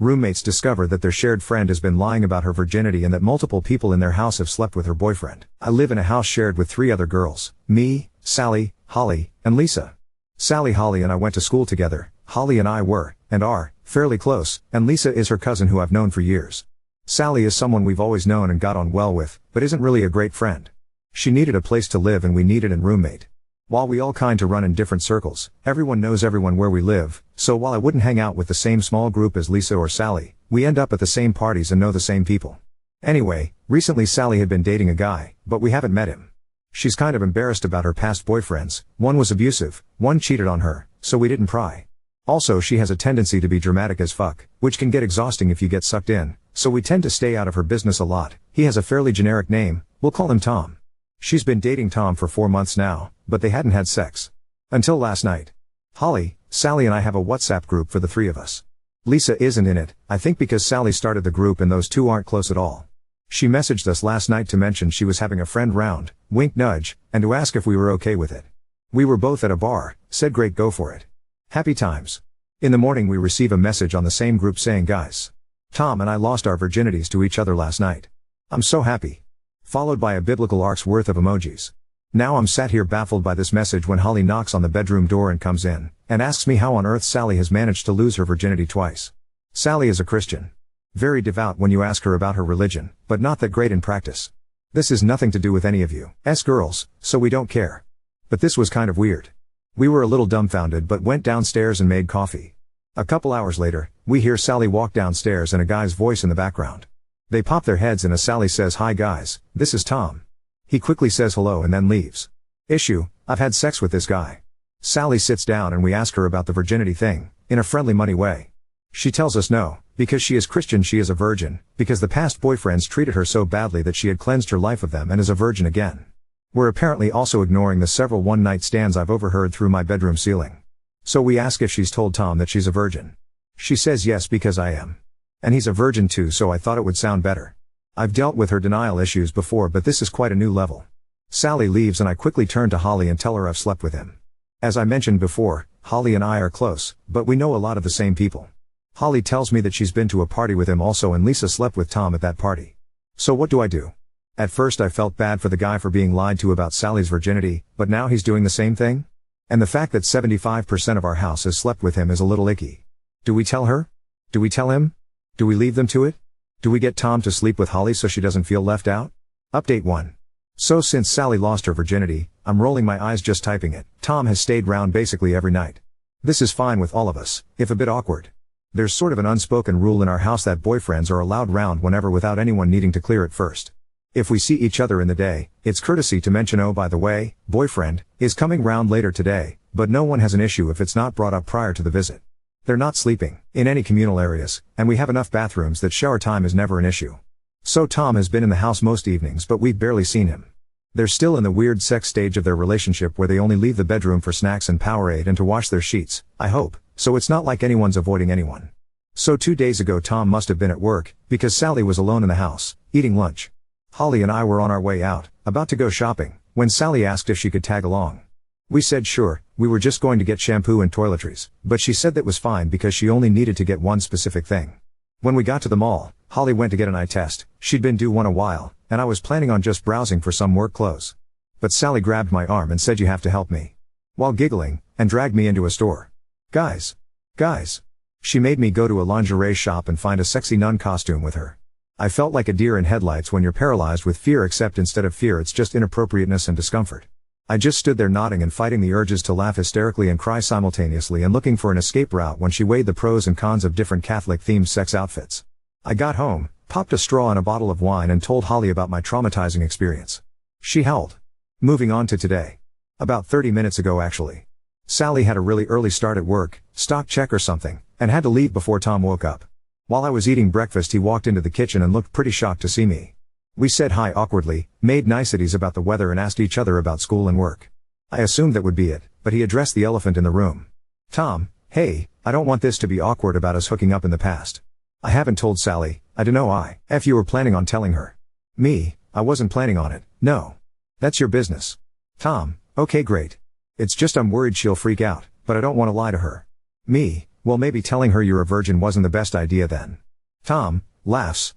Roommates discover that their shared friend has been lying about her virginity and that multiple people in their house have slept with her boyfriend. I live in a house shared with 3 other girls, me, Sally, Holly, and Lisa. Sally, Holly and I went to school together. Holly and I were, and are, fairly close, and Lisa is her cousin who I've known for years. Sally is someone we've always known and got on well with, but isn't really a great friend. She needed a place to live and we needed a roommate. While we all kind to run in different circles, everyone knows everyone where we live, so while I wouldn't hang out with the same small group as Lisa or Sally, we end up at the same parties and know the same people. Anyway, recently Sally had been dating a guy, but we haven't met him. She's kind of embarrassed about her past boyfriends, one was abusive, one cheated on her, so we didn't pry. Also she has a tendency to be dramatic as fuck, which can get exhausting if you get sucked in, so we tend to stay out of her business a lot. He has a fairly generic name, we'll call him Tom. She's been dating Tom for 4 months now, but they hadn't had sex. Until last night. Holly, Sally and I have a WhatsApp group for the 3 of us. Lisa isn't in it, I think because Sally started the group and those 2 aren't close at all. She messaged us last night to mention she was having a friend round, wink nudge, and to ask if we were okay with it. We were both at a bar, said great, go for it. Happy times. In the morning we receive a message on the same group saying guys, Tom and I lost our virginities to each other last night. I'm so happy. Followed by a biblical arc's worth of emojis. Now I'm sat here baffled by this message when Holly knocks on the bedroom door and comes in, and asks me how on earth Sally has managed to lose her virginity twice. Sally is a Christian. Very devout when you ask her about her religion, but not that great in practice. This is nothing to do with any of you, girls, so we don't care. But this was kind of weird. We were a little dumbfounded but went downstairs and made coffee. A couple hours later, we hear Sally walk downstairs and a guy's voice in the background. They pop their heads and Sally says, hi guys, this is Tom. He quickly says hello and then leaves. Issue, I've had sex with this guy. Sally sits down and we ask her about the virginity thing, in a friendly money way. She tells us no, because she is Christian she is a virgin, because the past boyfriends treated her so badly that she had cleansed her life of them and is a virgin again. We're apparently also ignoring the several one-night stands I've overheard through my bedroom ceiling. So we ask if she's told Tom that she's a virgin. She says yes because I am. And he's a virgin too, so I thought it would sound better. I've dealt with her denial issues before but this is quite a new level. Sally leaves and I quickly turn to Holly and tell her I've slept with him. As I mentioned before, Holly and I are close, but we know a lot of the same people. Holly tells me that she's been to a party with him also and Lisa slept with Tom at that party. So what do I do? At first I felt bad for the guy for being lied to about Sally's virginity, but now he's doing the same thing? And the fact that 75% of our house has slept with him is a little icky. Do we tell her? Do we tell him? Do we leave them to it? Do we get Tom to sleep with Holly so she doesn't feel left out? Update 1. So since Sally lost her virginity, I'm rolling my eyes just typing it. Tom has stayed round basically every night. This is fine with all of us, if a bit awkward. There's sort of an unspoken rule in our house that boyfriends are allowed round whenever without anyone needing to clear it first. If we see each other in the day, it's courtesy to mention, oh by the way, boyfriend is coming round later today, but no one has an issue if it's not brought up prior to the visit. They're not sleeping in any communal areas, and we have enough bathrooms that shower time is never an issue. So Tom has been in the house most evenings but we've barely seen him. They're still in the weird sex stage of their relationship where they only leave the bedroom for snacks and Powerade and to wash their sheets, I hope, so it's not like anyone's avoiding anyone. So 2 days ago Tom must have been at work, because Sally was alone in the house, eating lunch. Holly and I were on our way out, about to go shopping, when Sally asked if she could tag along. We said sure, we were just going to get shampoo and toiletries, but she said that was fine because she only needed to get one specific thing. When we got to the mall, Holly went to get an eye test, she'd been due one a while, and I was planning on just browsing for some work clothes. But Sally grabbed my arm and said you have to help me. While giggling, and dragged me into a store. Guys. She made me go to a lingerie shop and find a sexy nun costume with her. I felt like a deer in headlights when you're paralyzed with fear, except instead of fear it's just inappropriateness and discomfort. I just stood there nodding and fighting the urges to laugh hysterically and cry simultaneously and looking for an escape route when she weighed the pros and cons of different Catholic-themed sex outfits. I got home, popped a straw in a bottle of wine and told Holly about my traumatizing experience. She howled. Moving on to today. About 30 minutes ago actually. Sally had a really early start at work, stock check or something, and had to leave before Tom woke up. While I was eating breakfast he walked into the kitchen and looked pretty shocked to see me. We said hi awkwardly, made niceties about the weather and asked each other about school and work. I assumed that would be it, but he addressed the elephant in the room. Tom, hey, I don't want this to be awkward about us hooking up in the past. I haven't told Sally, I dunno if you were planning on telling her. Me, I wasn't planning on it, no. That's your business. Tom, okay great. It's just I'm worried she'll freak out, but I don't want to lie to her. Me, Well, maybe telling her you're a virgin wasn't the best idea then. Tom laughs,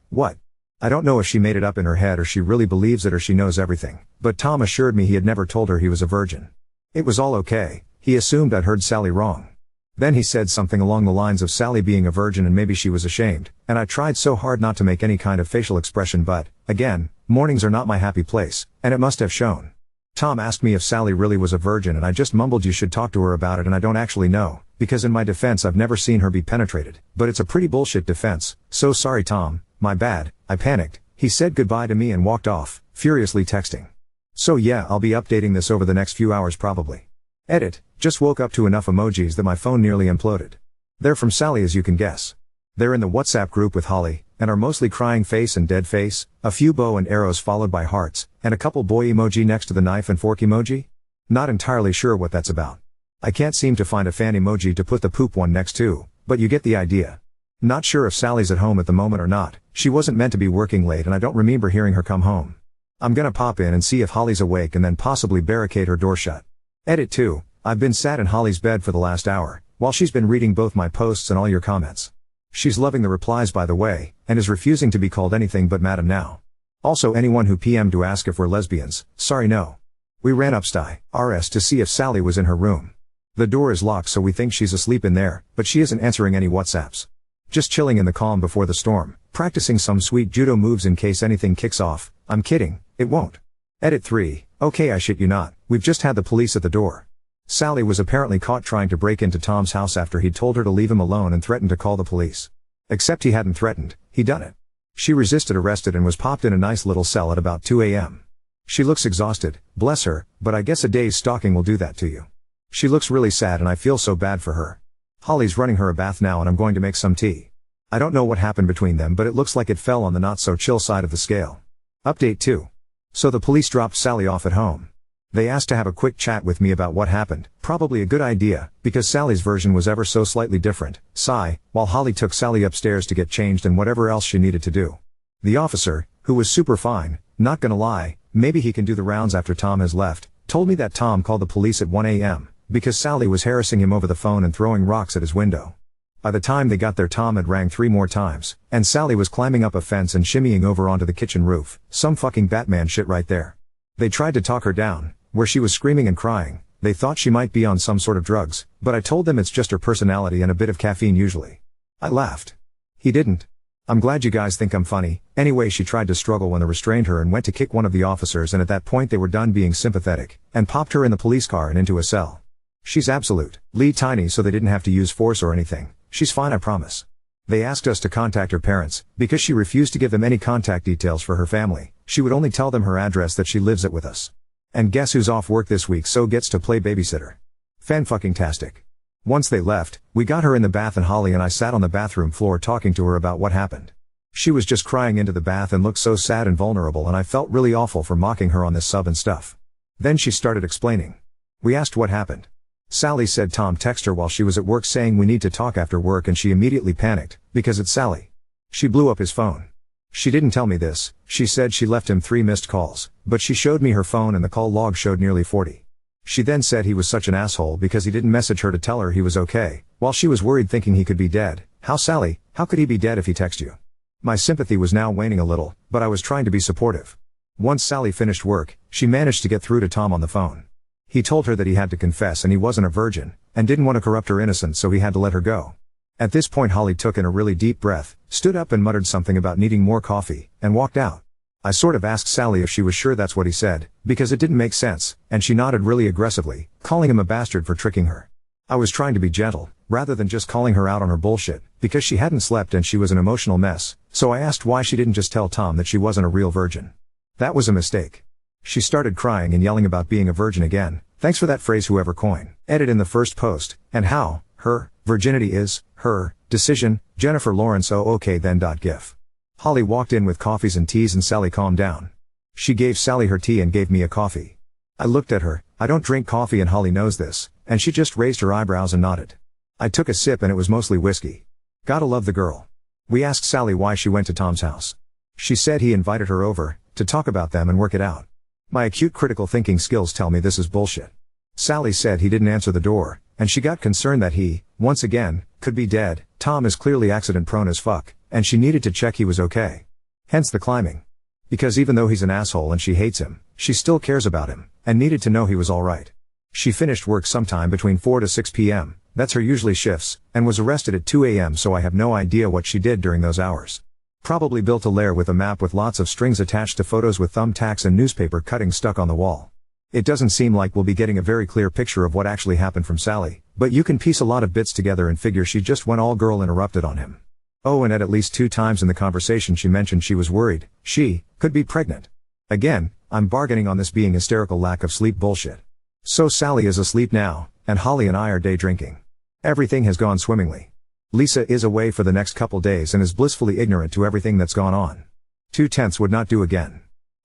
what? I don't know if she made it up in her head or she really believes it or she knows everything, but Tom assured me he had never told her he was a virgin. It was all okay, he assumed I'd heard Sally wrong. Then he said something along the lines of Sally being a virgin and maybe she was ashamed, and I tried so hard not to make any kind of facial expression but, again, mornings are not my happy place, and it must have shown. Tom asked me if Sally really was a virgin and I just mumbled you should talk to her about it and I don't actually know, because in my defense I've never seen her be penetrated, but it's a pretty bullshit defense, so sorry Tom, my bad, I panicked. He said goodbye to me and walked off, furiously texting. So yeah, I'll be updating this over the next few hours probably. Edit, just woke up to enough emojis that my phone nearly imploded. They're from Sally as you can guess. They're in the WhatsApp group with Holly, and are mostly crying face and dead face, a few bow and arrows followed by hearts, and a couple boy emoji next to the knife and fork emoji? Not entirely sure what that's about. I can't seem to find a fan emoji to put the poop one next to, but you get the idea. Not sure if Sally's at home at the moment or not, she wasn't meant to be working late and I don't remember hearing her come home. I'm gonna pop in and see if Holly's awake and then possibly barricade her door shut. Edit 2, I've been sat in Holly's bed for the last hour, while she's been reading both my posts and all your comments. She's loving the replies by the way, and is refusing to be called anything but madam now. Also anyone who PM'd to ask if we're lesbians, sorry no. We ran upstairs to see if Sally was in her room. The door is locked so we think she's asleep in there, but she isn't answering any WhatsApps. Just chilling in the calm before the storm, practicing some sweet judo moves in case anything kicks off. I'm kidding, it won't. Edit 3, okay I shit you not, we've just had the police at the door. Sally was apparently caught trying to break into Tom's house after he'd told her to leave him alone and threatened to call the police. Except he hadn't threatened, he'd done it. She resisted arrested and was popped in a nice little cell at about 2 a.m. She looks exhausted, bless her, but I guess a day's stalking will do that to you. She looks really sad and I feel so bad for her. Holly's running her a bath now and I'm going to make some tea. I don't know what happened between them but it looks like it fell on the not so chill side of the scale. Update 2. So the police dropped Sally off at home. They asked to have a quick chat with me about what happened, probably a good idea, because Sally's version was ever so slightly different, sigh, while Holly took Sally upstairs to get changed and whatever else she needed to do. The officer, who was super fine, not gonna lie, maybe he can do the rounds after Tom has left, told me that Tom called the police at 1 a.m. because Sally was harassing him over the phone and throwing rocks at his window. By the time they got there Tom had rang 3 more times, and Sally was climbing up a fence and shimmying over onto the kitchen roof, some fucking Batman shit right there. They tried to talk her down, where she was screaming and crying, they thought she might be on some sort of drugs, but I told them it's just her personality and a bit of caffeine usually. I laughed. He didn't. I'm glad you guys think I'm funny. Anyway, she tried to struggle when they restrained her and went to kick one of the officers and at that point they were done being sympathetic, and popped her in the police car and into a cell. She's absolutely tiny so they didn't have to use force or anything. She's fine I promise. They asked us to contact her parents, because she refused to give them any contact details for her family, she would only tell them her address that she lives at with us. And guess who's off work this week so gets to play babysitter. Fan-fucking-tastic. Once they left, we got her in the bath and Holly and I sat on the bathroom floor talking to her about what happened. She was just crying into the bath and looked so sad and vulnerable and I felt really awful for mocking her on this sub and stuff. Then she started explaining. We asked what happened. Sally said Tom texted her while she was at work saying we need to talk after work and she immediately panicked, because it's Sally. She blew up his phone. She didn't tell me this, she said she left him 3 missed calls, but she showed me her phone and the call log showed nearly 40. She then said he was such an asshole because he didn't message her to tell her he was okay, while she was worried thinking he could be dead. How Sally, how could he be dead if he texted you? My sympathy was now waning a little, but I was trying to be supportive. Once Sally finished work, she managed to get through to Tom on the phone. He told her that he had to confess and he wasn't a virgin, and didn't want to corrupt her innocence so he had to let her go. At this point Holly took in a really deep breath, stood up and muttered something about needing more coffee, and walked out. I sort of asked Sally if she was sure that's what he said, because it didn't make sense, and she nodded really aggressively, calling him a bastard for tricking her. I was trying to be gentle, rather than just calling her out on her bullshit, because she hadn't slept and she was an emotional mess, so I asked why she didn't just tell Tom that she wasn't a real virgin. That was a mistake. She started crying and yelling about being a virgin again. Thanks for that phrase whoever coined. Edit in the first post, and how, her, virginity is, her, decision, Jennifer Lawrence oh okay then. GIF. Holly walked in with coffees and teas and Sally calmed down. She gave Sally her tea and gave me a coffee. I looked at her, I don't drink coffee and Holly knows this, and she just raised her eyebrows and nodded. I took a sip and it was mostly whiskey. Gotta love the girl. We asked Sally why she went to Tom's house. She said he invited her over, to talk about them and work it out. My acute critical thinking skills tell me this is bullshit. Sally said he didn't answer the door, and she got concerned that he, once again, could be dead. Tom is clearly accident prone as fuck, and she needed to check he was okay. Hence the climbing. Because even though he's an asshole and she hates him, she still cares about him, and needed to know he was alright. She finished work sometime between 4 to 6 p.m., that's her usually shifts, and was arrested at 2 a.m. so I have no idea what she did during those hours. Probably built a lair with a map with lots of strings attached to photos with thumbtacks and newspaper cutting stuck on the wall. It doesn't seem like we'll be getting a very clear picture of what actually happened from Sally, but you can piece a lot of bits together and figure she just went all girl and erupted on him. Oh, and at least 2 times in the conversation she mentioned she was worried she could be pregnant. Again, I'm bargaining on this being hysterical lack of sleep bullshit. So Sally is asleep now, and Holly and I are day drinking. Everything has gone swimmingly. Lisa is away for the next couple days and is blissfully ignorant to everything that's gone on. 2/10 would not do again.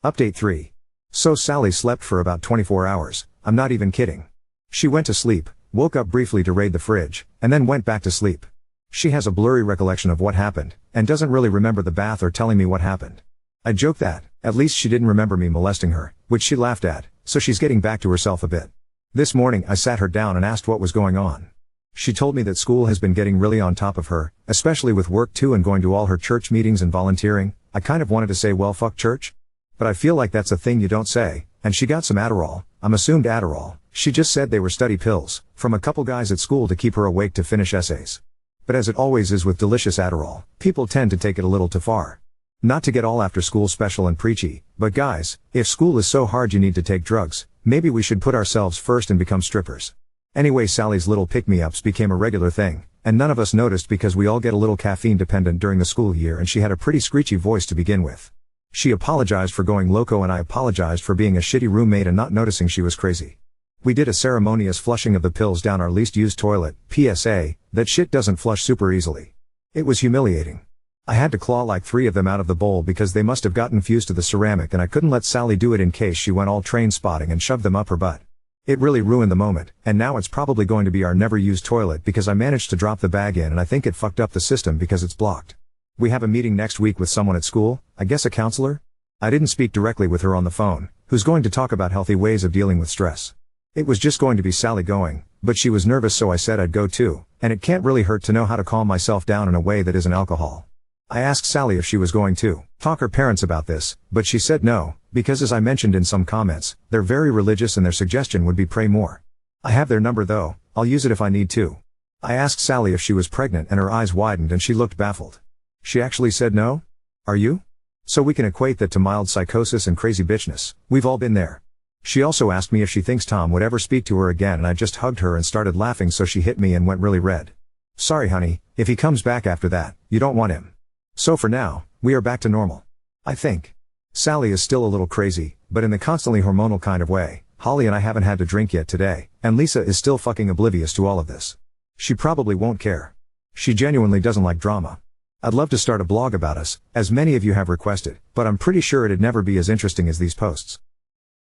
Update 3. So Sally slept for about 24 hours, I'm not even kidding. She went to sleep, woke up briefly to raid the fridge, and then went back to sleep. She has a blurry recollection of what happened, and doesn't really remember the bath or telling me what happened. I joke that, at least she didn't remember me molesting her, which she laughed at, so she's getting back to herself a bit. This morning I sat her down and asked what was going on. She told me that school has been getting really on top of her, especially with work too and going to all her church meetings and volunteering. I kind of wanted to say well fuck church? But I feel like that's a thing you don't say, and she got some Adderall, I'm assumed Adderall, she just said they were study pills, from a couple guys at school to keep her awake to finish essays. But as it always is with delicious Adderall, people tend to take it a little too far. Not to get all after school special and preachy, but guys, if school is so hard you need to take drugs, maybe we should put ourselves first and become strippers. Anyway, Sally's little pick-me-ups became a regular thing, and none of us noticed because we all get a little caffeine dependent during the school year and she had a pretty screechy voice to begin with. She apologized for going loco and I apologized for being a shitty roommate and not noticing she was crazy. We did a ceremonious flushing of the pills down our least used toilet, PSA, that shit doesn't flush super easily. It was humiliating. I had to claw like 3 of them out of the bowl because they must have gotten fused to the ceramic and I couldn't let Sally do it in case she went all train spotting and shoved them up her butt. It really ruined the moment, and now it's probably going to be our never used toilet because I managed to drop the bag in and I think it fucked up the system because it's blocked. We have a meeting next week with someone at school, I guess a counselor? I didn't speak directly with her on the phone, who's going to talk about healthy ways of dealing with stress. It was just going to be Sally going, but she was nervous so I said I'd go too, and it can't really hurt to know how to calm myself down in a way that isn't alcohol. I asked Sally if she was going to talk her parents about this, but she said no, because as I mentioned in some comments, they're very religious and their suggestion would be pray more. I have their number though, I'll use it if I need to. I asked Sally if she was pregnant and her eyes widened and she looked baffled. She actually said no? Are you? So we can equate that to mild psychosis and crazy bitchness, we've all been there. She also asked me if she thinks Tom would ever speak to her again and I just hugged her and started laughing so she hit me and went really red. Sorry honey, if he comes back after that, you don't want him. So for now, we are back to normal. I think. Sally is still a little crazy, but in the constantly hormonal kind of way. Holly and I haven't had to drink yet today, and Lisa is still fucking oblivious to all of this. She probably won't care. She genuinely doesn't like drama. I'd love to start a blog about us, as many of you have requested, but I'm pretty sure it'd never be as interesting as these posts.